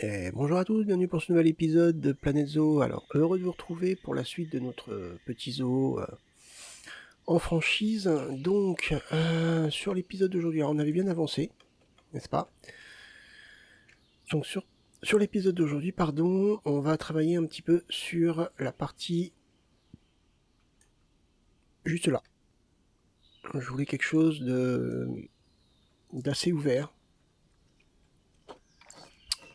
Et bonjour à tous, bienvenue pour ce nouvel épisode de Planète Zoo. Alors, heureux de vous retrouver pour la suite de notre petit zoo en franchise. Donc, sur l'épisode d'aujourd'hui, on avait bien avancé, n'est-ce pas? Donc, sur l'épisode d'aujourd'hui, pardon, on va travailler un petit peu sur la partie juste là. Je voulais quelque chose d'assez ouvert.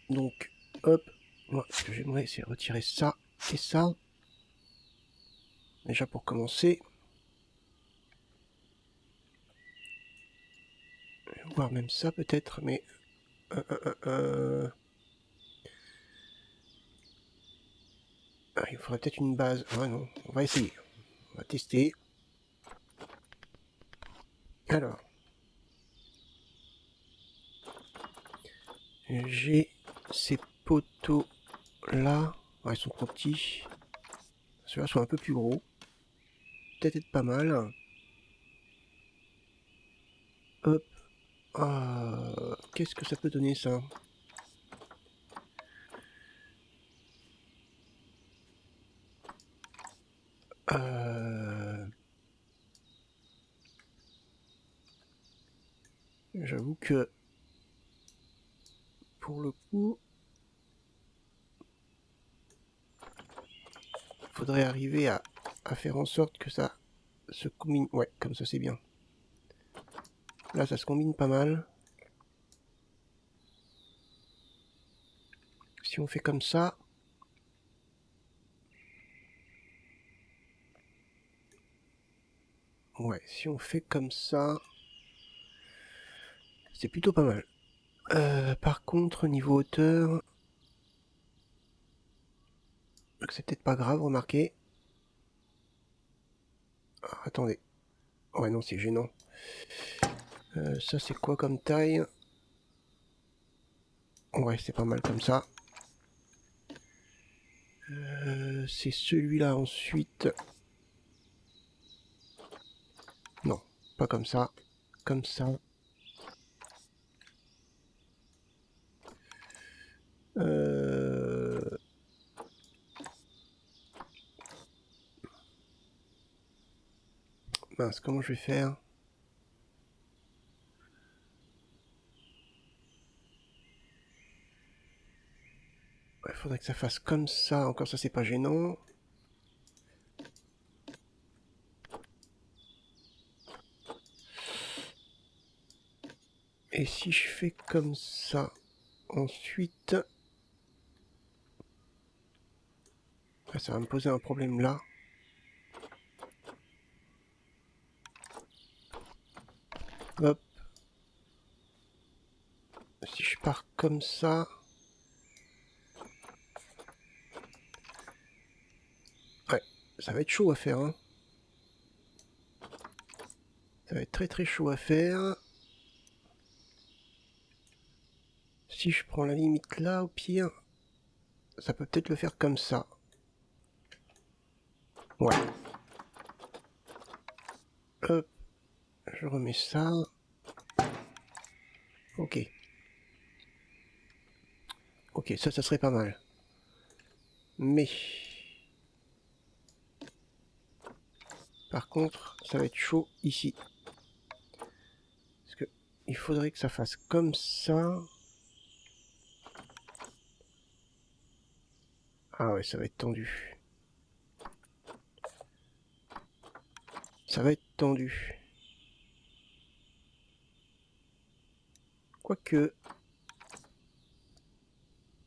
Donc, hop, moi, ce que j'aimerais, c'est retirer ça et ça. Déjà pour commencer. Voire même ça peut-être, mais... Ah, il faudrait peut-être une base. Ah non, on va essayer. On va tester. Alors, j'ai ces poteaux là. Ah, ils sont trop petits. Ceux-là sont un peu plus gros. Peut-être être pas mal. Hop. Qu'est-ce que ça peut donner ça? J'avoue que pour le coup, faudrait arriver à faire en sorte que ça se combine. Ouais, comme ça c'est bien. Là, ça se combine pas mal. Si on fait comme ça, ouais, si on fait comme ça, c'est plutôt pas mal. Par contre, niveau hauteur, c'est peut-être pas grave, remarquez. Ah, attendez. Ouais, non, c'est gênant. Ça, c'est quoi comme taille? Ouais, c'est pas mal comme ça. C'est celui-là ensuite. Non, pas comme ça. Comme ça. Mince, comment je vais faire? Ouais, faudrait que ça fasse comme ça. Encore ça, c'est pas gênant. Et si je fais comme ça, ensuite... Ah, ça va me poser un problème là. Hop. Si je pars comme ça... Ouais, ça va être chaud à faire, hein. Ça va être très très chaud à faire. Si je prends la limite là, au pire, ça peut peut-être le faire comme ça. Ouais. Hop, je remets ça. Ok. Ok, ça serait pas mal. Mais... Par contre, ça va être chaud ici. Parce que il faudrait que ça fasse comme ça. Ah ouais, ça va être tendu. Ça va être tendu. Quoique...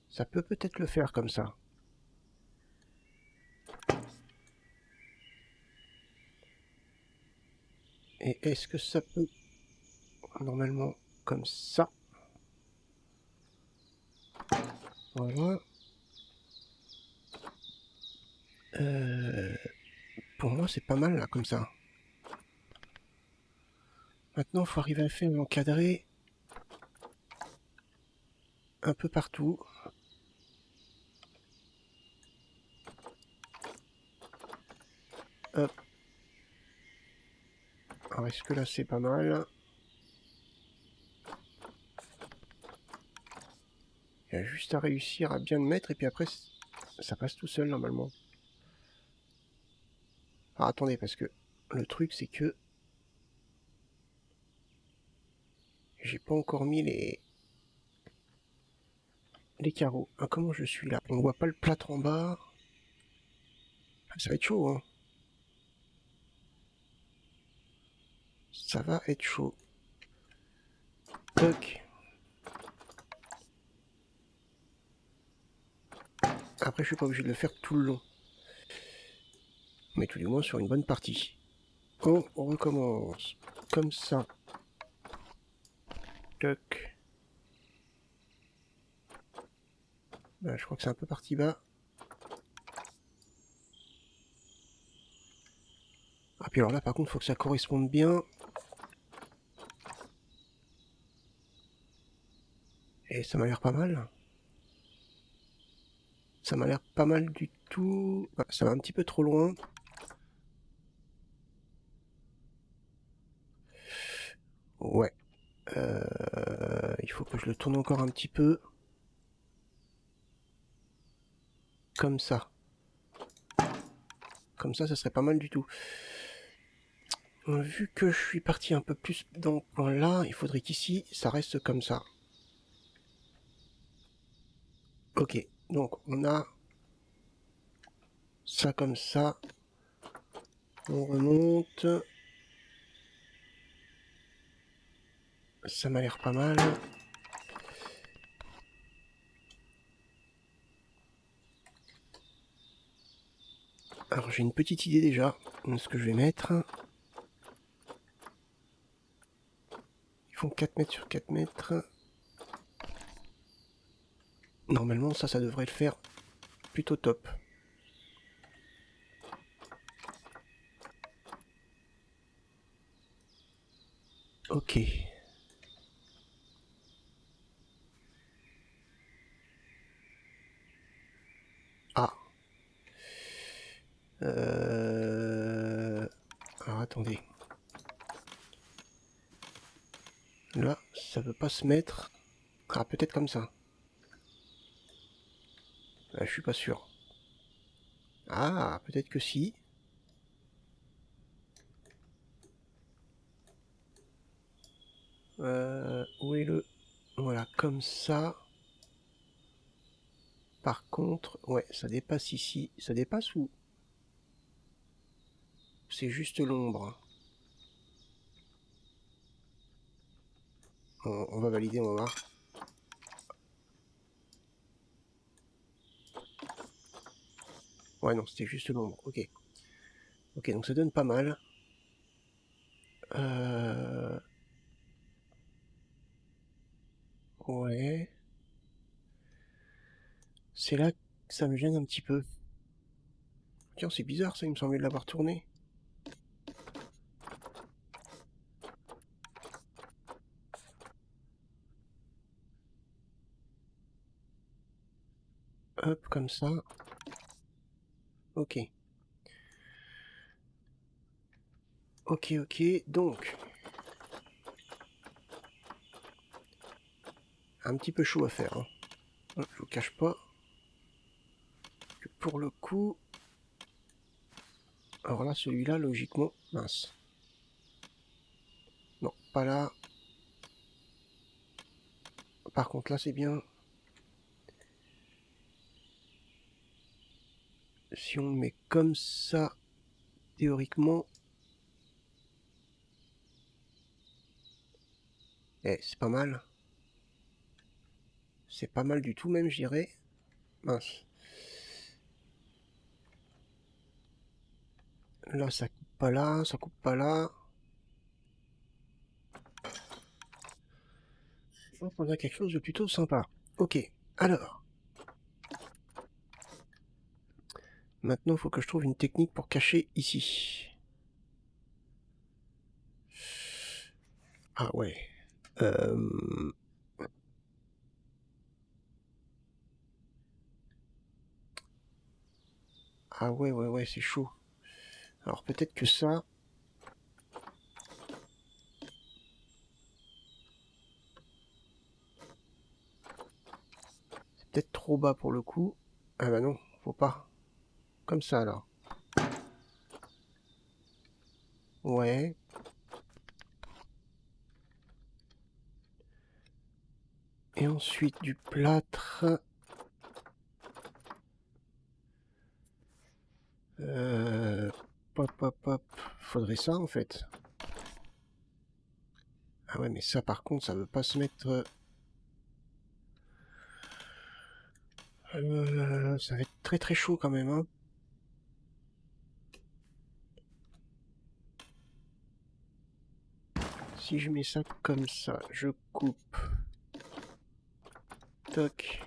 Ça peut peut-être le faire comme ça. Et est-ce que ça peut... Normalement, comme ça. Voilà. Pour moi, c'est pas mal là, comme ça. Maintenant, il faut arriver à faire l'encadrer un peu partout. Hop. Alors, est-ce que là, c'est pas mal? Il y a juste à réussir à bien le mettre et puis après ça passe tout seul normalement. Alors attendez, parce que le truc c'est que j'ai pas encore mis les carreaux. Ah, comment je suis là? On voit pas le plâtre en bas. Ah, ça va être chaud, hein. Ça va être chaud. Toc. Après, je suis pas obligé de le faire tout le long. Mais tout du moins sur une bonne partie. On recommence. Comme ça. Toc. Ben, je crois que c'est un peu parti bas. Ah, puis alors là, par contre, il faut que ça corresponde bien. Et ça m'a l'air pas mal. Ça m'a l'air pas mal du tout. Ah, ça va un petit peu trop loin. Ouais. Il faut que je le tourne encore un petit peu. Comme ça. Comme ça serait pas mal du tout. Vu que je suis parti un peu plus dans le coin là, il faudrait qu'ici, ça reste comme ça. Ok, donc on a ça comme ça. On remonte. Ça m'a l'air pas mal. Alors j'ai une petite idée déjà de ce que je vais mettre. Ils font 4 mètres sur 4 mètres. Normalement ça devrait le faire plutôt top. Ok. Ah. Alors attendez. Là, ça veut pas se mettre. Ah, peut-être comme ça. Je suis pas sûr. Ah, peut-être que si. Où est le... Voilà, comme ça. Par contre, ouais, ça dépasse ici. Ça dépasse ou c'est juste l'ombre? On va valider, on va voir. Ouais, non, c'était juste l'ombre. Ok. Ok, donc ça donne pas mal. Ouais. C'est là que ça me gêne un petit peu. Tiens, c'est bizarre ça, il me semblait de l'avoir tourné. Hop, comme ça. Ok. Ok, ok. Donc, un petit peu chaud à faire. Hein. Je vous cache pas que pour le coup... Alors là, celui-là, logiquement... Mince. Non, pas là. Par contre, là, c'est bien. Si on le met comme ça, théoriquement... c'est pas mal. C'est pas mal du tout, même, je dirais. Mince. Là, ça coupe pas là, ça coupe pas là. Je pense qu'on a quelque chose de plutôt sympa. Ok, alors. Maintenant, il faut que je trouve une technique pour cacher ici. Ah ouais. Ah ouais, ouais, ouais, c'est chaud. Alors peut-être que ça... peut-être trop bas pour le coup. Ah bah non, faut pas. Comme ça alors. Ouais. Et ensuite du plâtre. Pop, pop, pop. Faudrait ça en fait. Ah ouais, mais ça par contre, ça veut pas se mettre... ça va être très très chaud quand même, hein. Si je mets ça comme ça, je coupe. Toc.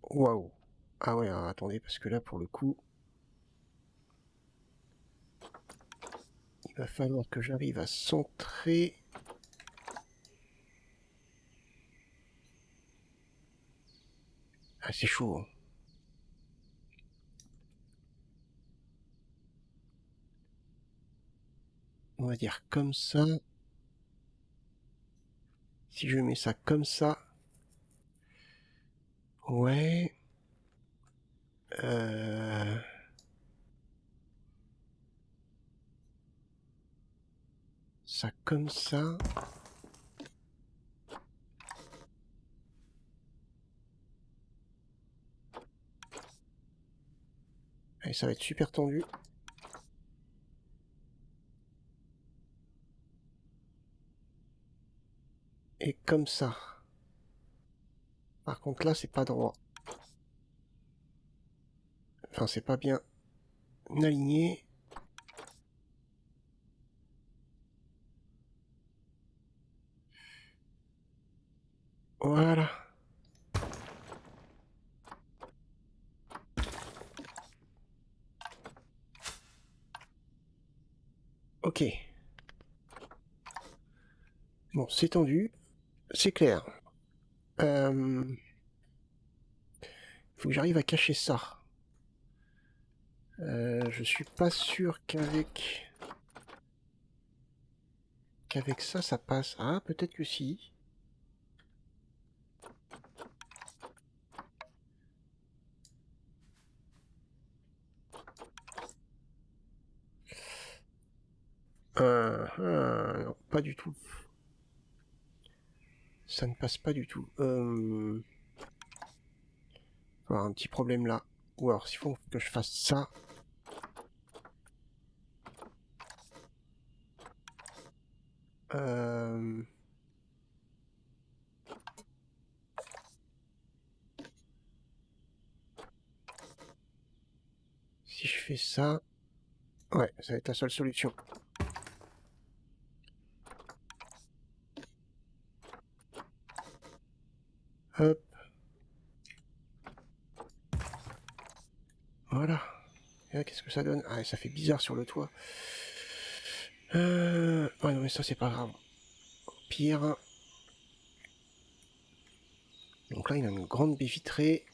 Waouh. Ah ouais, alors attendez, parce que là, pour le coup, il va falloir que j'arrive à centrer. Ah, c'est chaud, hein. On va dire comme ça. Si je mets ça comme ça. Ouais. Euh... Ça comme ça. Et ça va être super tendu. Et comme ça. Par contre là, c'est pas droit. Enfin, c'est pas bien aligné. Voilà. Ok. Bon, c'est tendu. C'est clair. Faut que j'arrive à cacher ça. Je suis pas sûr qu'avec ça, ça passe. Ah, peut-être que si. Non, pas du tout. Ça ne passe pas du tout. Avoir un petit problème là. Ou alors, s'il faut que je fasse ça. Euh... Si je fais ça... Ouais, ça va être la seule solution. Hop. Voilà. Et là, qu'est-ce que ça donne? Ah, ça fait bizarre sur le toit. Ouais, non, mais ça, c'est pas grave. Pire. Donc là, il a une grande baie vitrée.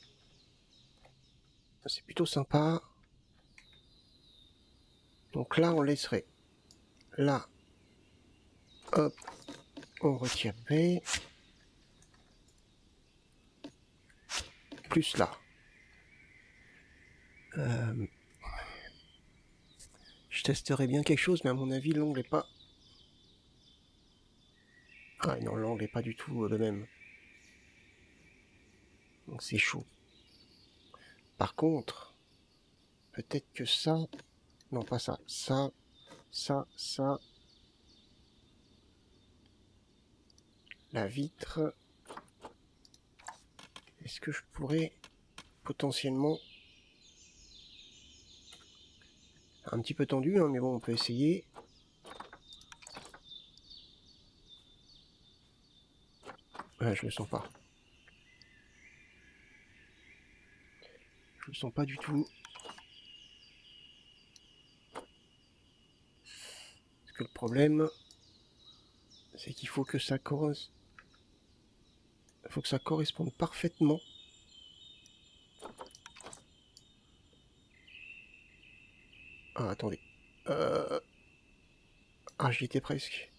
C'est plutôt sympa. Donc là, on laisserait. Là. Hop. On retirerait. Plus là. Je testerai bien quelque chose, mais à mon avis, l'angle est pas... Ah non, l'angle est pas du tout le même. Donc c'est chaud. Par contre, peut-être que ça... Non, pas ça. Ça, ça. La vitre. Est-ce que je pourrais potentiellement... Un petit peu tendu, hein, mais bon, on peut essayer. Ouais, je le sens pas. Je le sens pas du tout. Parce que le problème, c'est qu'il faut que ça corresponde parfaitement. Ah, attendez. Ah, j'y étais presque.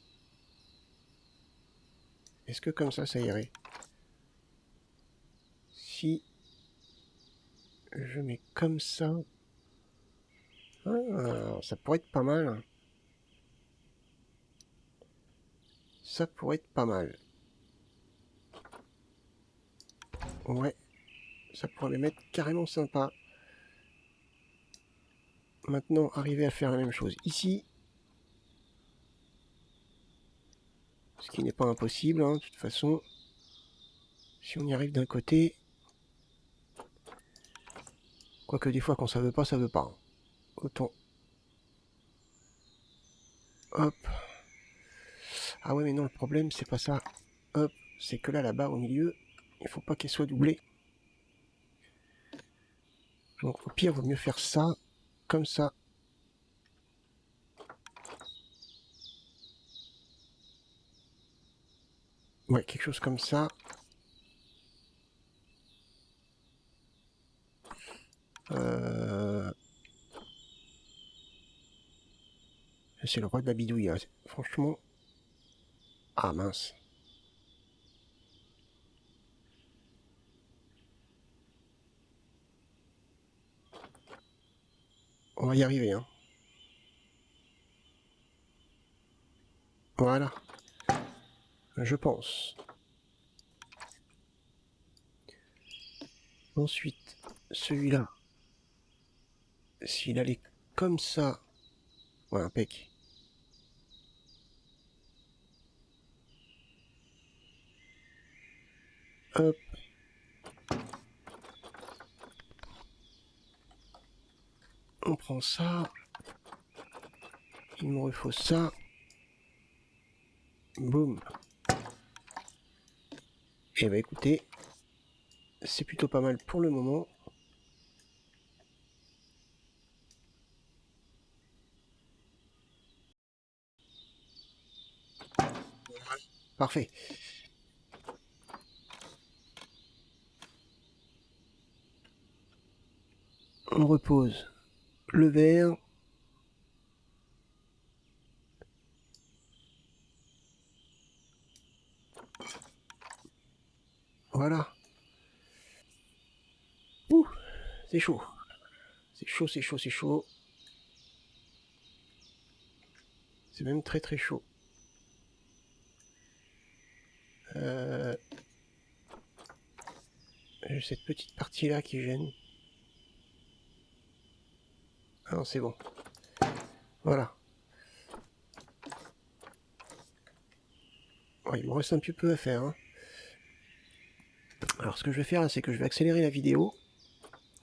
Est-ce que comme ça irait? Si je mets comme ça... Ah, ça pourrait être pas mal. Ça pourrait être pas mal. Ouais. Ça pourrait les mettre carrément sympa. Maintenant, arriver à faire la même chose ici. Ce qui n'est pas impossible, hein, de toute façon. Si on y arrive d'un côté... Quoique des fois, quand ça veut pas, ça veut pas. Hein. Autant... Hop. Ah ouais, mais non, le problème, c'est pas ça. Hop. C'est que là, la barre au milieu, il faut pas qu'elle soit doublée. Donc au pire, il vaut mieux faire ça, comme ça. Ouais, quelque chose comme ça. C'est le roi de la bidouille, hein. Franchement. Ah mince. On va y arriver, hein. Voilà. Je pense. Ensuite, celui-là. S'il allait comme ça. Ouais, impec. Hop. On prend ça. Il me faut ça. Boum. Et bah écoutez, c'est plutôt pas mal pour le moment. Parfait. On repose le verre. Voilà. Ouh, c'est chaud. C'est chaud, c'est chaud, c'est chaud. C'est même très très chaud. J'ai cette petite partie là qui gêne. Ah non, c'est bon. Voilà. Ouais, il me reste un petit peu à faire. Hein. Alors ce que je vais faire, c'est que je vais accélérer la vidéo.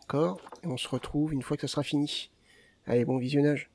D'accord. Et on se retrouve une fois que ça sera fini. Allez, bon visionnage.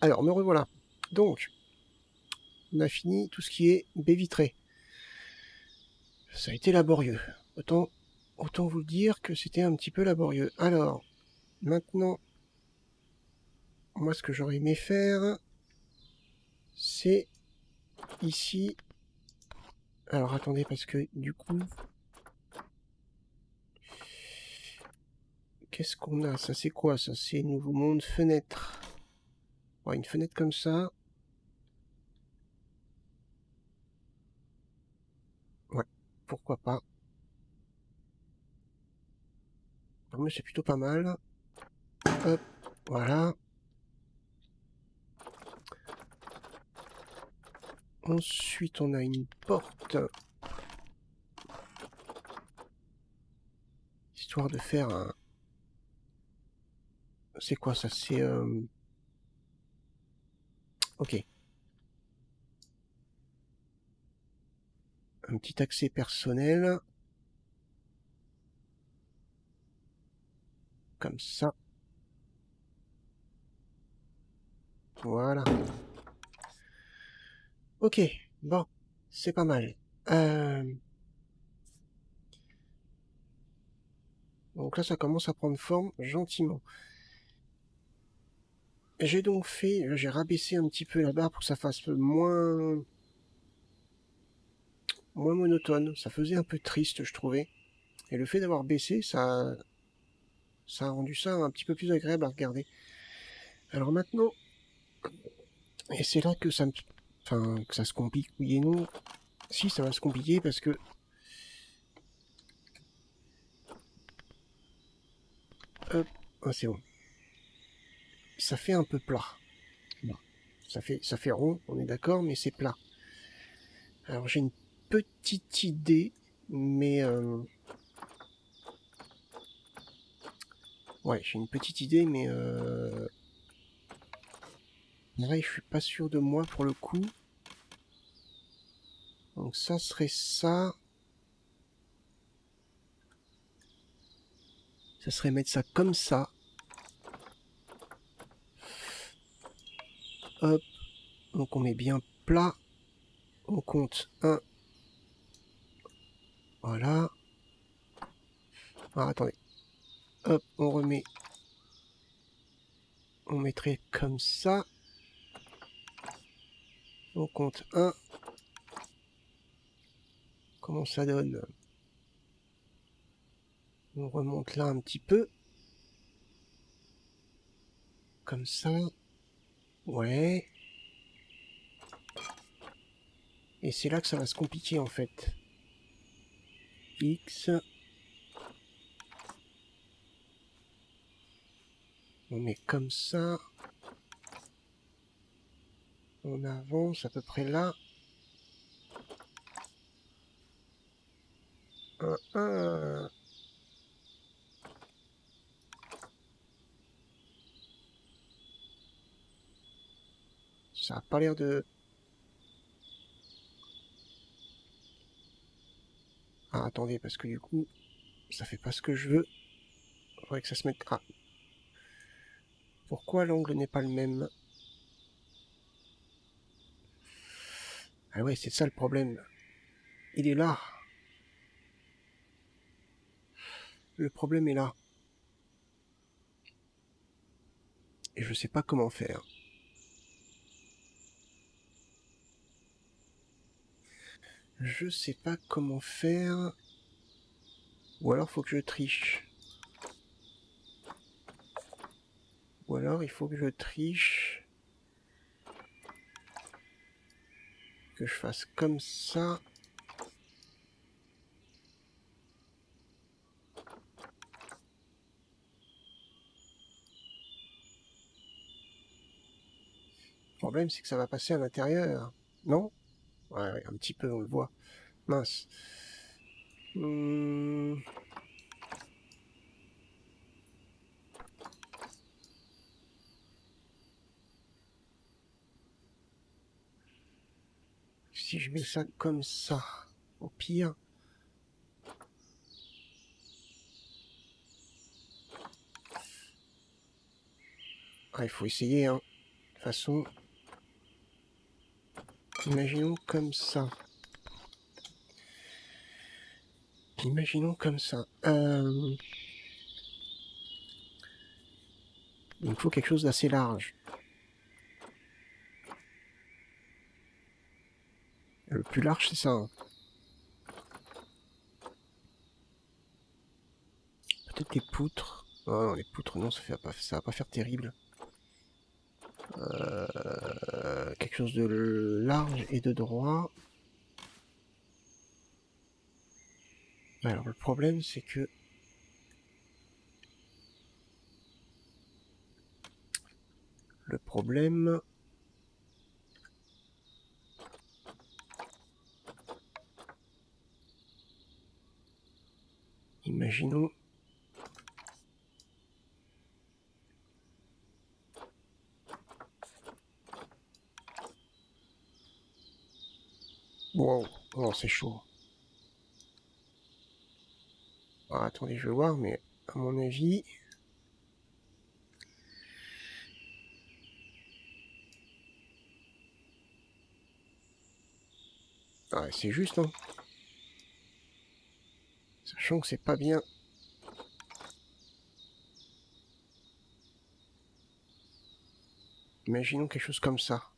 Alors, me revoilà. Donc, on a fini tout ce qui est baie vitrée. Ça a été laborieux. Autant vous le dire que c'était un petit peu laborieux. Alors, maintenant, moi, ce que j'aurais aimé faire, c'est ici. Alors, attendez, parce que du coup, qu'est-ce qu'on a? Ça, c'est quoi? Ça, c'est Nouveau Monde, fenêtre. Ouais, une fenêtre comme ça. Ouais, pourquoi pas. Non, mais c'est plutôt pas mal. Hop, voilà. Ensuite, on a une porte. Histoire de faire un... C'est quoi ça? C'est... Ok. Un petit accès personnel. Comme ça. Voilà. Ok, bon. C'est pas mal. Donc là, ça commence à prendre forme gentiment. J'ai donc fait... J'ai rabaissé un petit peu la barre pour que ça fasse moins monotone. Ça faisait un peu triste, je trouvais. Et le fait d'avoir baissé, ça a rendu ça un petit peu plus agréable à regarder. Alors maintenant, et c'est là que ça me... Enfin, que ça se complique, oui et non. Si, ça va se compliquer parce que... Hop, ah, c'est bon. Ça fait un peu plat. Bon. Ça fait rond, on est d'accord, mais c'est plat. Alors j'ai une petite idée, mais... Ouais, j'ai une petite idée, mais... Pareil, je suis pas sûr de moi pour le coup. Donc ça serait ça. Ça serait mettre ça comme ça. Hop. Donc on met bien plat. On compte 1. Voilà. Ah, attendez. Hop, on remet. On mettrait comme ça. On compte 1. Comment ça donne? On remonte là un petit peu. Comme ça. Ouais. Et c'est là que ça va se compliquer en fait. X. On met comme ça. On avance à peu près là. 1, 1. Ça a pas l'air de... Ah, attendez, parce que du coup, ça fait pas ce que je veux. Faudrait que ça se mette... Ah. Pourquoi l'angle n'est pas le même? Ah ouais, c'est ça le problème. Il est là. Le problème est là. Et je sais pas comment faire. Je sais pas comment faire. Ou alors faut que je triche. Ou alors il faut que je triche. Que je fasse comme ça. Le problème c'est que ça va passer à l'intérieur. Non? Ouais, un petit peu, on le voit. Mince. Si je mets ça comme ça, au pire... Ah, il faut essayer, hein. façon, imaginons comme ça. Imaginons comme ça. Il me faut quelque chose d'assez large. Le plus large, c'est ça. Hein. Peut-être les poutres. Oh non, les poutres, non, ça va pas faire terrible. Quelque chose de large et de droit. Alors, le problème, c'est que... Le problème... Imaginons... Wow, oh, c'est chaud. Alors, attendez, je vais voir, mais à mon avis... Ah, c'est juste, hein. Sachant que c'est pas bien. Imaginons quelque chose comme ça.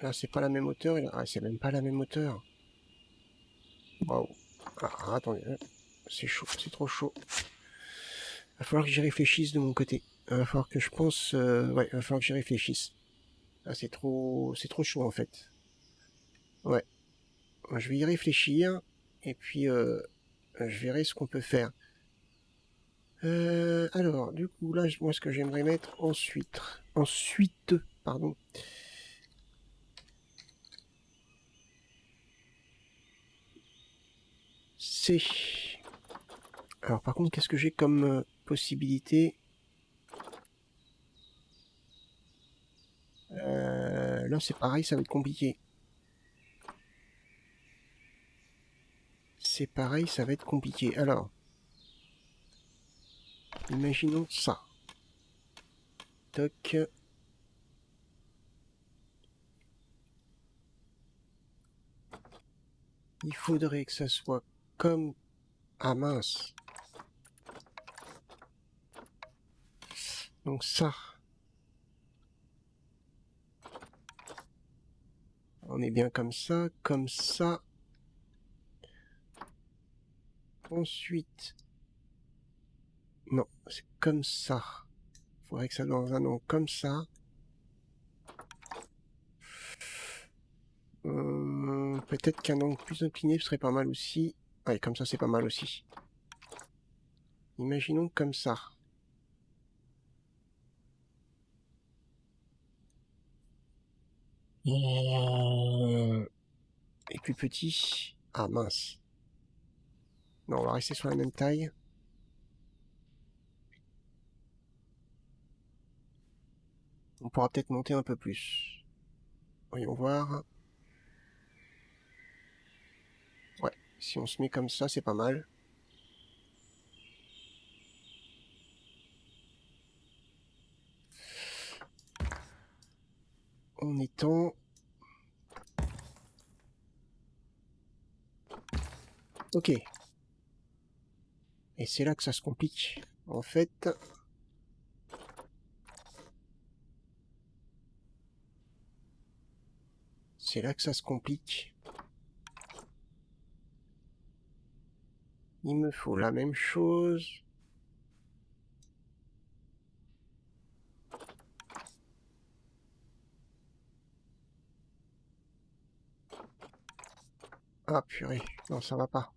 Là, c'est pas la même hauteur. Ah, c'est même pas la même hauteur. Waouh. Ah, attendez. C'est chaud, c'est trop chaud. Va falloir que j'y réfléchisse de mon côté. Va falloir que je pense... ouais, va falloir que j'y réfléchisse. Ah, c'est trop chaud, en fait. Ouais. Je vais y réfléchir. Et puis, je verrai ce qu'on peut faire. Alors, du coup, là, moi, ce que j'aimerais mettre ensuite... Ensuite, pardon. C'est... Alors, par contre, qu'est-ce que j'ai comme possibilité? Là, c'est pareil, ça va être compliqué. C'est pareil, ça va être compliqué. Alors, imaginons ça. Toc. Il faudrait que ça soit comme... Ah mince. Donc ça. On est bien comme ça, comme ça. Ensuite... Non, c'est comme ça. Il faudrait que ça soit dans un angle comme ça. Peut-être qu'un angle plus incliné serait pas mal aussi. Ouais, comme ça c'est pas mal aussi. Imaginons comme ça. Et plus petit. Ah mince. Non, on va rester sur la même taille. On pourra peut-être monter un peu plus. Voyons voir. Ouais, si on se met comme ça, c'est pas mal. En étant... Ok. Et c'est là que ça se complique. En fait... C'est là que ça se complique. Il me faut la même chose. Ah purée, non ça va pas.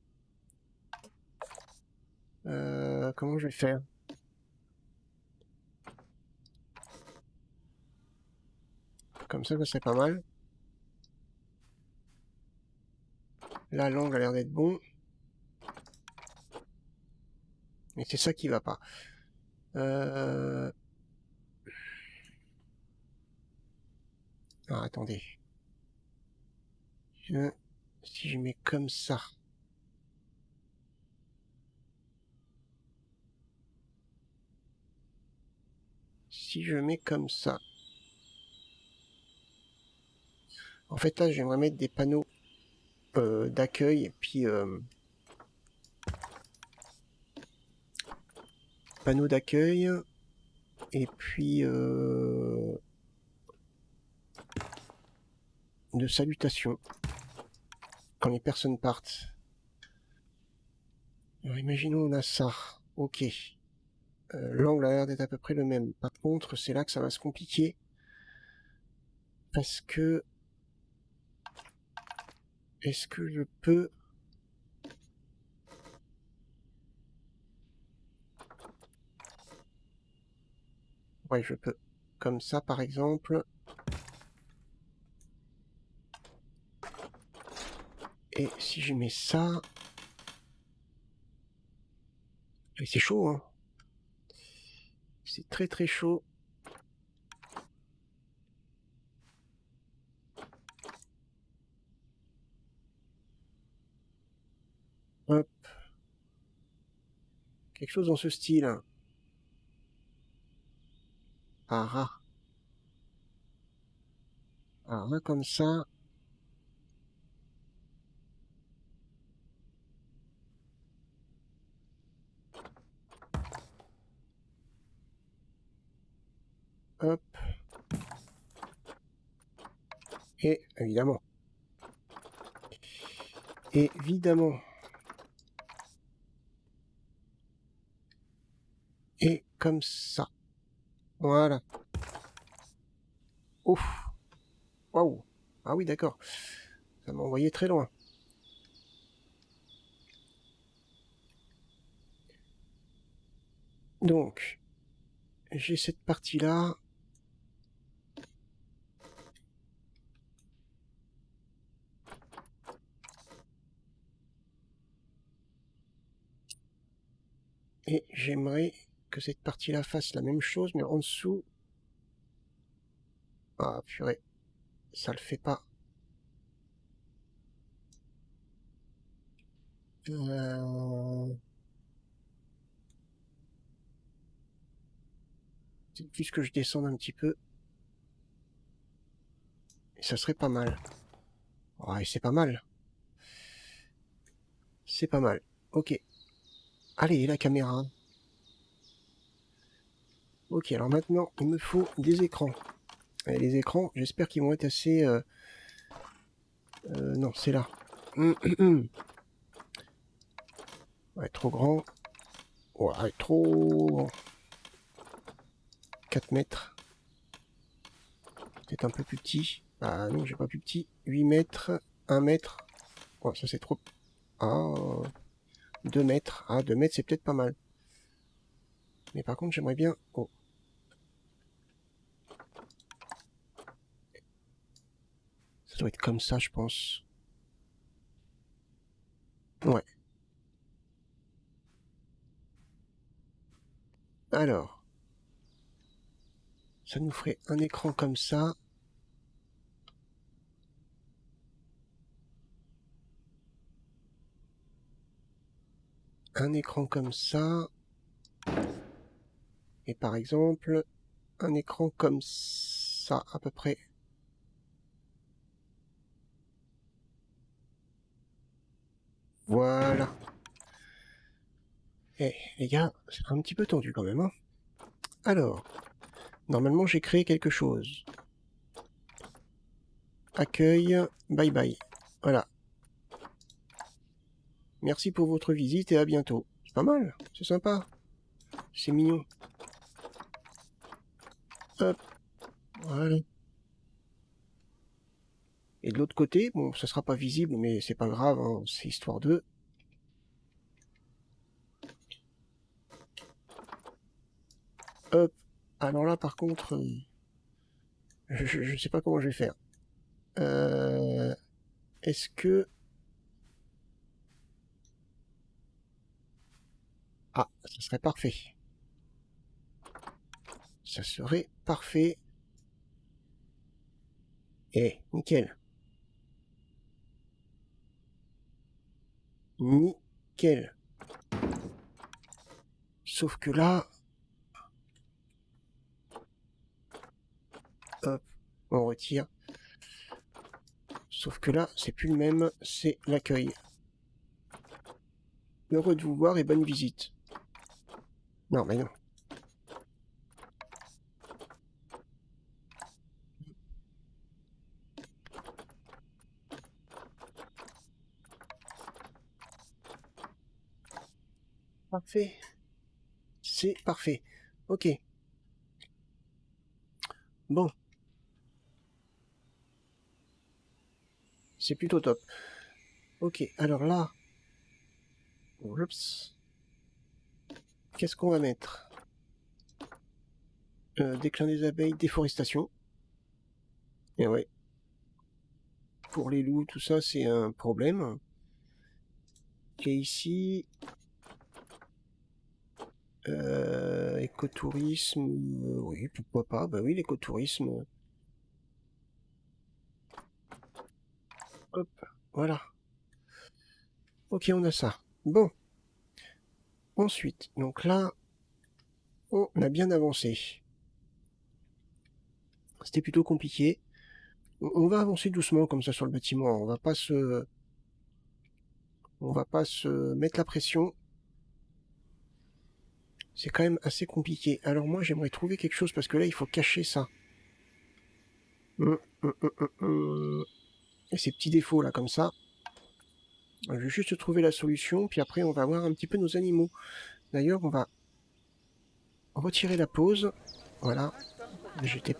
Comment je vais faire? Comme ça serait pas mal. Là, l'angle a l'air d'être bon. Mais c'est ça qui va pas. Ah, attendez. Si je mets comme ça. si je mets comme ça? En fait, là, j'aimerais mettre des panneaux d'accueil, et puis panneaux d'accueil, et puis de salutation quand les personnes partent. Alors, imaginons on a ça. Ok. L'angle a l'air d'être à peu près le même. Par contre, c'est là que ça va se compliquer. Parce que... Est-ce que je peux... Ouais, je peux. Comme ça, par exemple. Et si je mets ça... Et c'est chaud, hein. C'est très très chaud. Hop. Quelque chose dans ce style. Ah ah. Alors là, comme ça... Hop. Et évidemment. Évidemment. Et comme ça. Voilà. Ouf. Waouh. Ah oui, d'accord. Ça m'a envoyé très loin. Donc, j'ai cette partie-là. Et j'aimerais que cette partie-là fasse la même chose, mais en dessous... Ah, purée. Ça le fait pas. C'est juste que je descende un petit peu. Et ça serait pas mal. Ouais, c'est pas mal. C'est pas mal. Ok. Allez, la caméra. Ok, alors maintenant, il me faut des écrans. Et les écrans, j'espère qu'ils vont être assez... non, c'est là. Ouais, trop grand. Ouais, trop... 4 mètres. Peut-être un peu plus petit. Ah non, j'ai pas plus petit. 8 mètres. 1 mètre. Oh, ça c'est trop... Ah... 2 mètres. Ah, 2 mètres, c'est peut-être pas mal. Mais par contre, j'aimerais bien... Oh. Ça doit être comme ça, je pense. Ouais. Alors. Ça nous ferait un écran comme ça. Un écran comme ça. Et par exemple, un écran comme ça, à peu près. Voilà. Eh, les gars, c'est un petit peu tendu quand même, hein. Alors, normalement, j'ai créé quelque chose. Accueil, bye bye. Voilà. Merci pour votre visite et à bientôt. C'est pas mal, c'est sympa. C'est mignon. Hop, voilà. Et de l'autre côté, bon, ça sera pas visible, mais c'est pas grave, hein, c'est histoire de... Hop. Alors là, par contre, je sais pas comment je vais faire. Est-ce que... Ah, ça serait parfait. Ça serait parfait. Eh, nickel. Nickel. Sauf que là... On retire. Sauf que là, c'est plus le même, c'est l'accueil. Heureux de vous voir et bonne visite. Non, mais non. Parfait. C'est parfait. Ok. Bon. C'est plutôt top. Ok, alors là... Oups. Qu'est-ce qu'on va mettre? Déclin des abeilles, déforestation. Et ouais. Pour les loups, tout ça, c'est un problème. Et ici... écotourisme... oui, pourquoi pas. Bah oui, l'écotourisme... Hop, voilà. Ok, on a ça. Bon. Ensuite, donc là, on a bien avancé. C'était plutôt compliqué. On va avancer doucement comme ça sur le bâtiment. On va pas se mettre la pression. C'est quand même assez compliqué. Alors moi, j'aimerais trouver quelque chose parce que là, il faut cacher ça. Et ces petits défauts là, comme ça. Je vais juste trouver la solution, puis après, on va voir un petit peu nos animaux. D'ailleurs, on va retirer la pause. Voilà. J'étais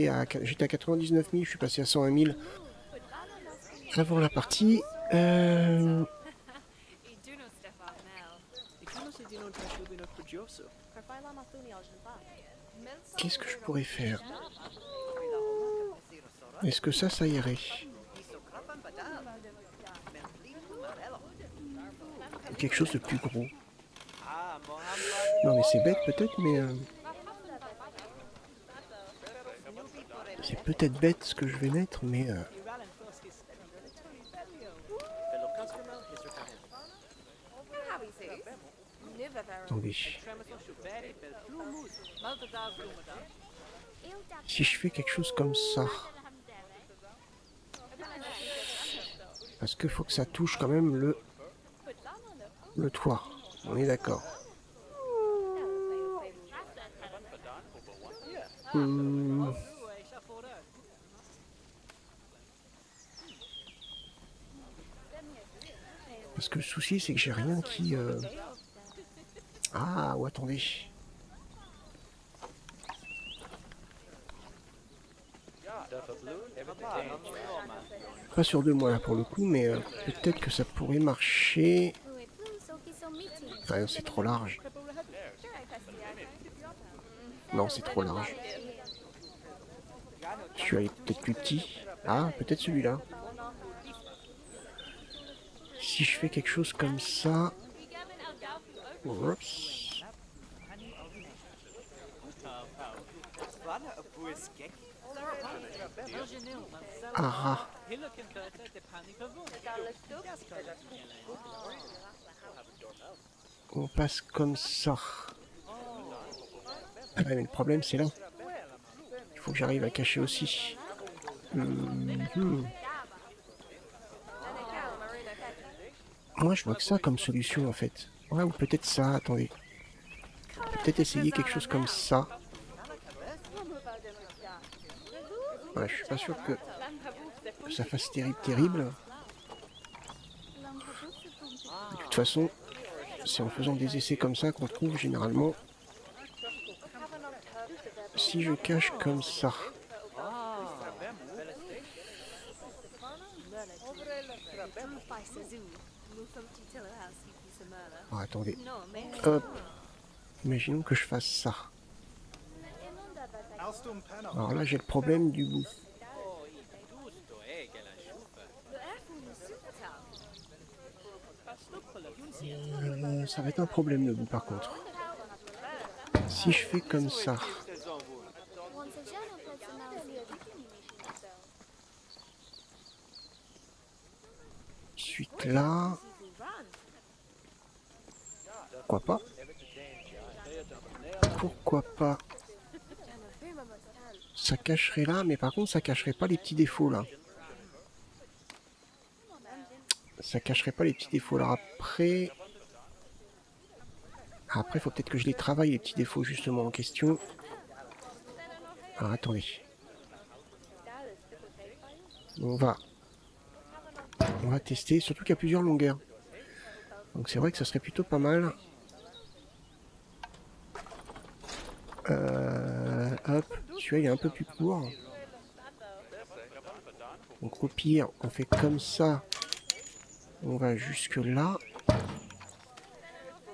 à 99 000, je suis passé à 101 000 avant la partie. Qu'est-ce que je pourrais faire? Est-ce que ça irait? Quelque chose de plus gros. Non mais c'est bête peut-être, mais... c'est peut-être bête ce que je vais mettre, mais... Attendez. Si je fais quelque chose comme ça... Parce qu'il faut que ça touche quand même le toit. On est d'accord. Parce que le souci, c'est que j'ai rien qui... Ah, ou attendez. Pas sûr de moi là pour le coup, mais peut-être que ça pourrait marcher. Ah, c'est trop large. Non, c'est trop large. Je suis allé peut-être plus petit. Ah, peut-être celui-là. Si je fais quelque chose comme ça... Oups. Ah. On passe comme ça. Ah ouais, mais le problème c'est là. Il faut que j'arrive à cacher aussi. Moi je vois que ça comme solution en fait. Ouais, ou peut-être ça, attendez. Peut-être essayer quelque chose comme ça. Ouais, je suis pas sûr que ça fasse terrible. De toute façon, c'est en faisant des essais comme ça qu'on trouve généralement. Si je cache comme ça. Oh, attendez. Hop. Imaginons que je fasse ça. Alors là, j'ai le problème du bout. Ça va être un problème le bout par contre. Si je fais comme ça. Ensuite là. Pourquoi pas? Pourquoi pas ça cacherait là, mais par contre, ça cacherait pas les petits défauts, là. Ça cacherait pas les petits défauts. Alors après... Après, il faut peut-être que je les travaille, les petits défauts, justement, en question. Alors, attendez. On va tester, surtout qu'il y a plusieurs longueurs. Donc c'est vrai que ça serait plutôt pas mal. Hop, celui-là il est un peu plus court. Donc au pire, on fait comme ça. On va jusque là.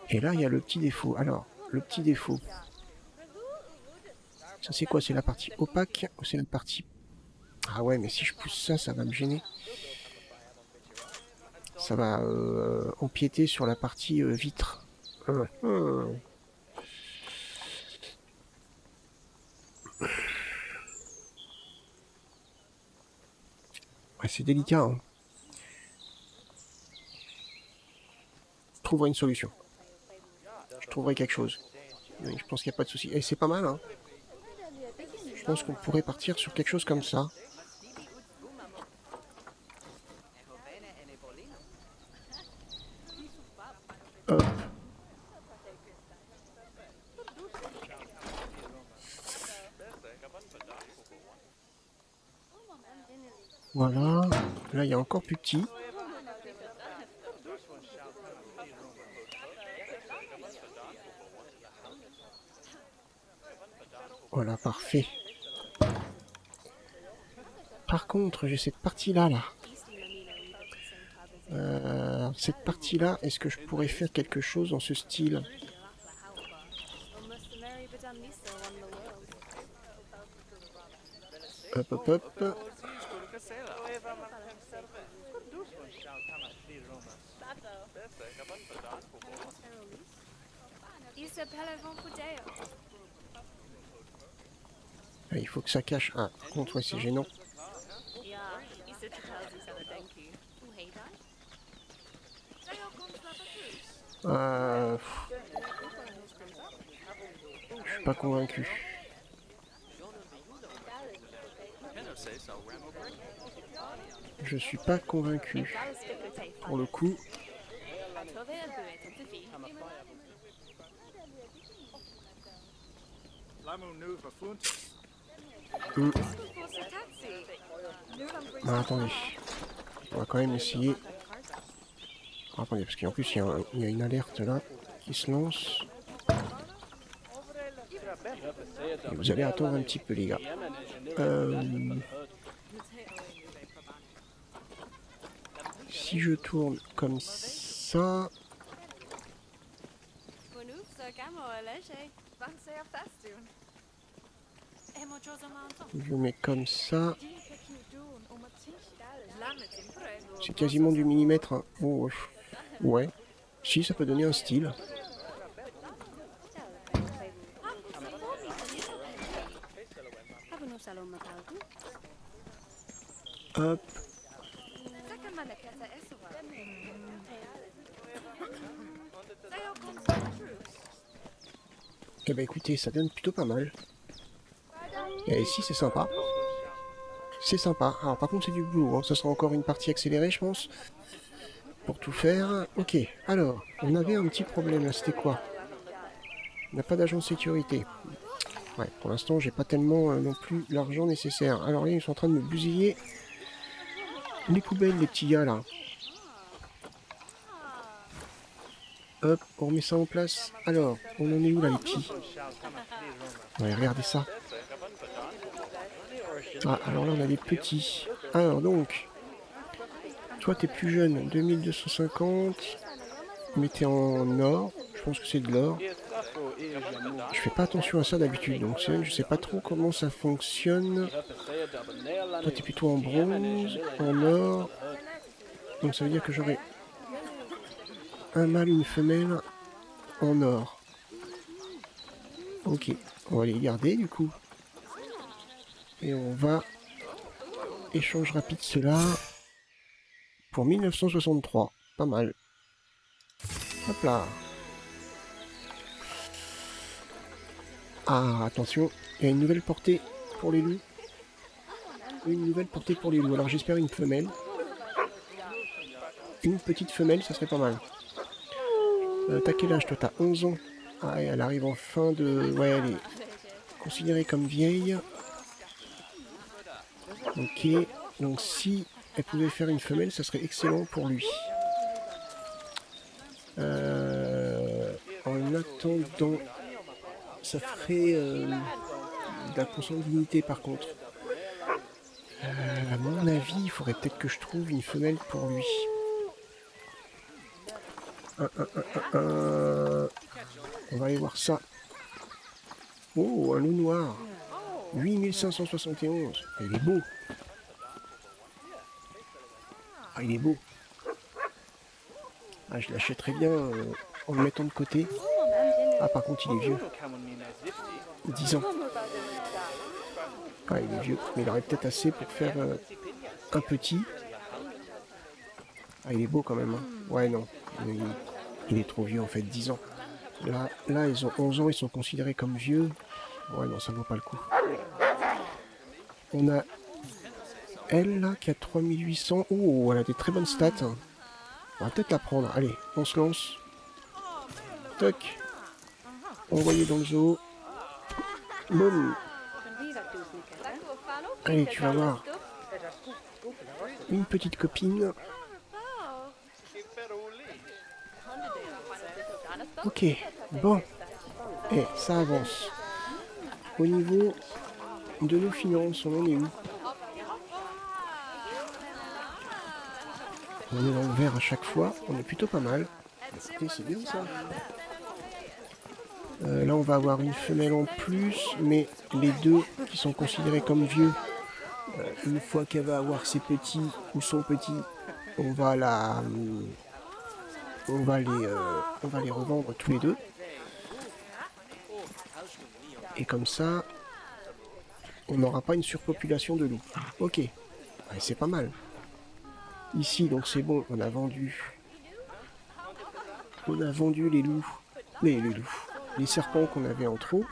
Et là, il y a le petit défaut. Alors, le petit défaut. Ça c'est quoi? C'est la partie opaque ou c'est la partie... Ah ouais, mais si je pousse ça, ça va me gêner. Ça va empiéter sur la partie vitre. Ouais, c'est délicat. Hein. Je trouverai une solution. Je trouverai quelque chose. Je pense qu'il n'y a pas de souci. Et c'est pas mal. Hein. Je pense qu'on pourrait partir sur quelque chose comme ça. Hop. Voilà. Là, il y a encore plus petit. Voilà, parfait. Par contre, j'ai cette partie-là, là. Cette partie-là, est-ce que je pourrais faire quelque chose dans ce style? Hop, hop, hop. Ah, il faut que ça cache. Ah, par contre, ouais, c'est gênant. Je suis pas convaincu. Je suis pas convaincu. Pour le coup. Ah, attendez. On va quand même essayer. Ah, attendez, parce qu'en plus, il y a une alerte là qui se lance. Et vous allez attendre un petit peu, les gars. Si je tourne comme ça... Je mets comme ça. C'est quasiment du millimètre. Hein. Oh, ouais. Si, ça peut donner un style. Hop. Eh ben écoutez, ça donne plutôt pas mal. Et ici, c'est sympa. C'est sympa. Alors par contre, c'est du boulot. Hein. Ça sera encore une partie accélérée, je pense. Pour tout faire. Ok, alors, on avait un petit problème là. C'était quoi? On n'a pas d'agent de sécurité. Ouais, pour l'instant, j'ai pas tellement non plus l'argent nécessaire. Alors là, ils sont en train de me bousiller les poubelles, les petits gars là. Hop, on remet ça en place. Alors, on en est où là, les petits? Ouais, regardez ça. Ah, alors là, on a des petits. Alors donc, toi, t'es plus jeune, 2250. Mais t'es en or. Je pense que c'est de l'or. Je fais pas attention à ça d'habitude, donc je sais pas trop comment ça fonctionne. Toi, t'es plutôt en bronze, en or. Donc ça veut dire que j'aurai un mâle, une femelle en or. Ok, on va les garder du coup. Et on va échange rapide cela pour 1963. Pas mal. Hop là. Ah, attention, il y a une nouvelle portée. pour les loups. Une nouvelle portée pour les loups. Alors j'espère une femelle. Une petite femelle, ça serait pas mal. T'as quel âge toi? T'as 11 ans. Ah, elle arrive en fin de... Ouais, elle est considérée comme vieille. Ok, donc si elle pouvait faire une femelle, ça serait excellent pour lui. En attendant, ça ferait de la consanguinité par contre. À mon avis, il faudrait peut-être que je trouve une femelle pour lui. On va aller voir ça. Oh, un loup noir. 8571. Il est beau. Ah, il est beau. Ah, je l'achèterais bien en le mettant de côté. Ah, par contre, il est vieux. 10 ans. Ah, il est vieux. Mais il aurait peut-être assez pour faire un petit. Ah, il est beau quand même. Hein. Ouais, non. Il est trop vieux en fait, 10 ans. Là, ils ont 11 ans, ils sont considérés comme vieux. Ouais, non, ça vaut pas le coup. On a elle là qui a 3800. Oh, elle a des très bonnes stats. On va peut-être la prendre. Allez, on se lance. Toc. Envoyé dans le zoo. Boum. Allez, tu vas voir. Une petite copine. Ok, bon. Et ça avance. Au niveau de nos finances, on en est où? On est dans le vert à chaque fois, on est plutôt pas mal. Écoutez, c'est bien ça. Là, on va avoir une femelle en plus, mais les deux qui sont considérés comme vieux, une fois qu'elle va avoir ses petits ou son petit, on va les revendre tous les deux. Et comme ça, on n'aura pas une surpopulation de loups. Ok, ouais, c'est pas mal. Ici, donc c'est bon, on a vendu les loups, les serpents qu'on avait en trop.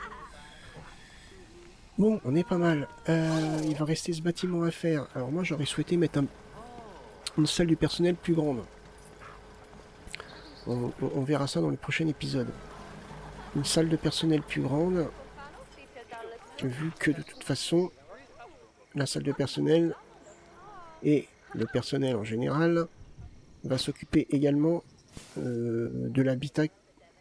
Bon, on est pas mal. Il va rester ce bâtiment à faire. Alors moi, j'aurais souhaité mettre une salle du personnel plus grande. On verra ça dans le prochain épisode. Une salle de personnel plus grande, vu que de toute façon, la salle de personnel et le personnel en général va s'occuper également de l'habitat,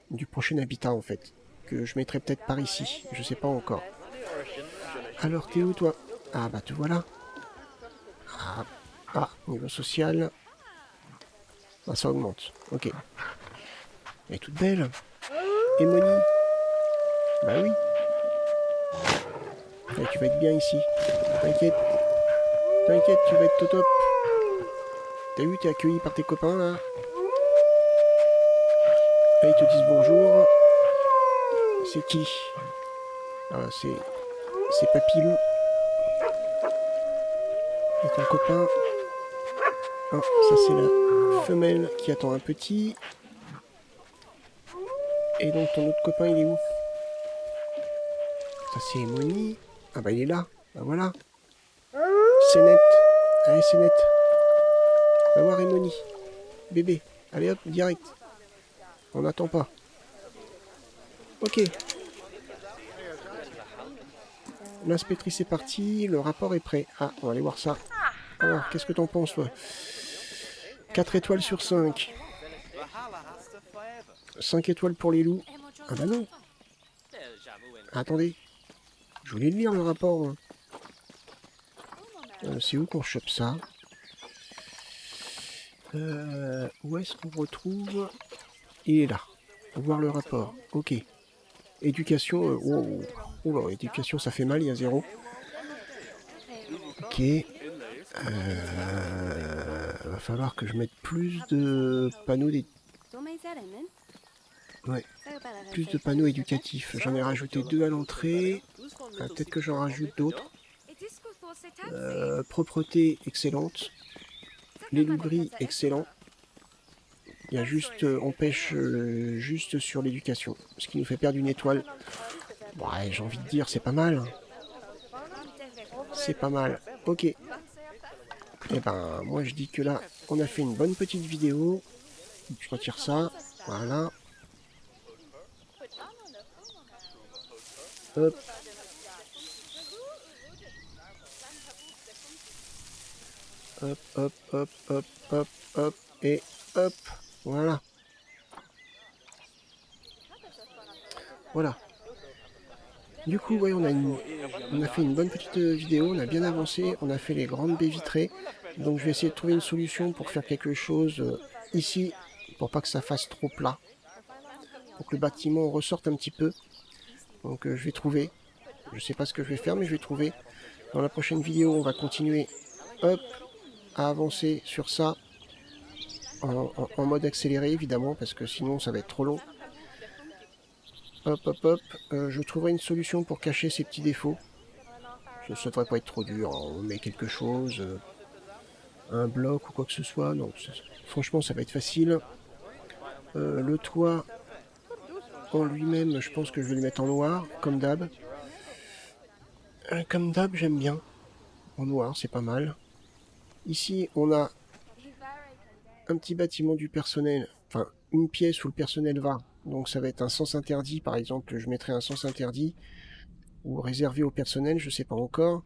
du prochain habitat en fait, que je mettrai peut-être par ici, je sais pas encore. Alors t'es où toi? Ah bah te voilà. Ah, niveau social, ah, ça augmente, ok. Elle est toute belle. Et Moni? Bah oui. Et tu vas être bien ici. T'inquiète, tu vas être au top. T'as vu, t'es accueilli par tes copains là. Là ils te disent bonjour. C'est qui? Ah, c'est Papilou. Et ton copain. Ah, ça c'est la femelle qui attend un petit. Et donc ton autre copain il est où? Ça c'est Moni. Ah bah il est là. Bah voilà. C'est net. Allez c'est net. Va voir Moni. Bébé. Allez hop, direct. On n'attend pas. Ok. L'inspectrice est partie, le rapport est prêt. Ah, on va aller voir ça. Alors, qu'est-ce que t'en penses, toi? 4 étoiles sur 5. 5 étoiles pour les loups. Ah bah non. Attendez. Je voulais le lire, le rapport. Hein. C'est où qu'on chope ça? Où est-ce qu'on retrouve? Il est là. Voir le rapport. Ok. Éducation. Oh là, éducation, ça fait mal, il y a 0. Ok. Va falloir que je mette plus de panneaux Ouais. Plus de panneaux éducatifs. J'en ai rajouté 2 à l'entrée. Peut-être que j'en rajoute d'autres. Propreté excellente. Les loups gris excellent. Il y a juste, on pêche juste sur l'éducation, ce qui nous fait perdre une étoile. Ouais, j'ai envie de dire, c'est pas mal. C'est pas mal. Ok. Et ben, moi je dis que là, on a fait une bonne petite vidéo. Je retire ça. Voilà. Hop. Hop, hop, hop, hop, hop, hop, et hop. Voilà. Voilà. Du coup, ouais, on a fait une bonne petite vidéo, on a bien avancé, on a fait les grandes baies vitrées. Donc je vais essayer de trouver une solution pour faire quelque chose ici, pour pas que ça fasse trop plat. Pour que le bâtiment ressorte un petit peu. Donc je vais trouver. Je sais pas ce que je vais faire, mais je vais trouver. Dans la prochaine vidéo, on va continuer, hop, à avancer sur ça. En mode accéléré, évidemment, parce que sinon ça va être trop long. Hop, hop, hop. Je trouverai une solution pour cacher ces petits défauts. Ça ne devrait pas être trop dur. On met quelque chose, un bloc ou quoi que ce soit. Donc, franchement, ça va être facile. Le toit en lui-même, je pense que je vais le mettre en noir, comme d'hab. Comme d'hab, j'aime bien. En noir, c'est pas mal. Ici, on a un petit bâtiment du personnel. Enfin, une pièce où le personnel va. Donc, ça va être un sens interdit. Par exemple, je mettrai un sens interdit. Ou réservé au personnel, je sais pas encore.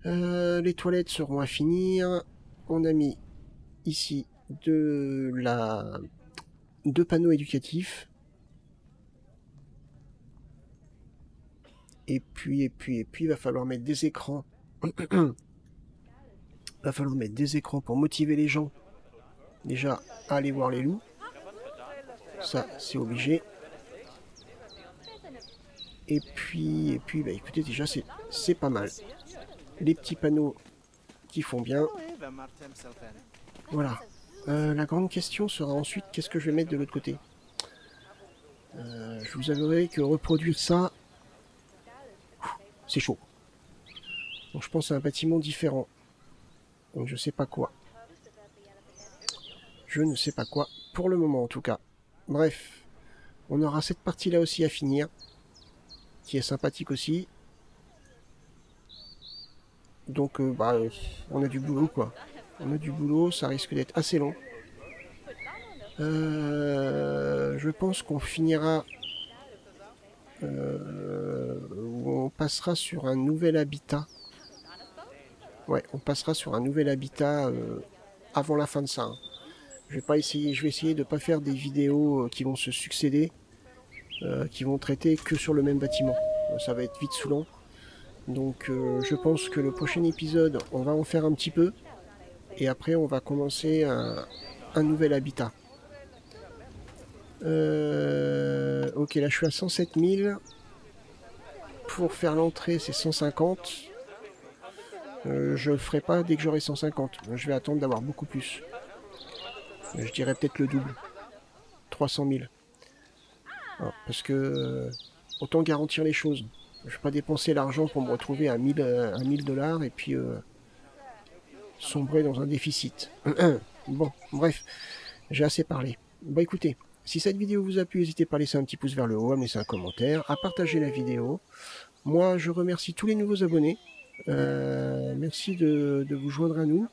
Les toilettes seront à finir. On a mis ici deux panneaux éducatifs. Et puis, il va falloir mettre des écrans. Va falloir mettre des écrans pour motiver les gens déjà à aller voir les loups. Ça, c'est obligé. Et puis, bah écoutez, déjà, c'est pas mal. Les petits panneaux qui font bien. Voilà. La grande question sera ensuite, qu'est-ce que je vais mettre de l'autre côté? Je vous avouerai que reproduire ça, c'est chaud. Donc je pense à un bâtiment différent. Donc je sais pas quoi. Je ne sais pas quoi, pour le moment en tout cas. Bref, on aura cette partie-là aussi à finir, qui est sympathique aussi. Donc bah, on a du boulot quoi. On a du boulot, ça risque d'être assez long. Je pense qu'on finira... on passera sur un nouvel habitat. Ouais, on passera sur un nouvel habitat avant la fin de ça. Hein. Je vais essayer de ne pas faire des vidéos qui vont se succéder, qui vont traiter que sur le même bâtiment. Ça va être vite saoulant. Donc je pense que le prochain épisode, on va en faire un petit peu. Et après, on va commencer un nouvel habitat. Ok, là je suis à 107 000. Pour faire l'entrée, c'est 150. Je le ferai pas dès que j'aurai 150. Je vais attendre d'avoir beaucoup plus. Je dirais peut-être le double. 300 000. Alors, parce que autant garantir les choses. Je vais pas dépenser l'argent pour me retrouver à 1000 $ et puis sombrer dans un déficit. Bon, bref, j'ai assez parlé. Bon écoutez, si cette vidéo vous a plu, n'hésitez pas à laisser un petit pouce vers le haut, à me laisser un commentaire, à partager la vidéo. Moi, je remercie tous les nouveaux abonnés. Merci de vous joindre à nous.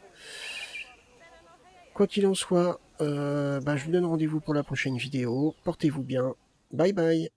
Quoi qu'il en soit, je vous donne rendez-vous pour la prochaine vidéo. Portez-vous bien. Bye bye.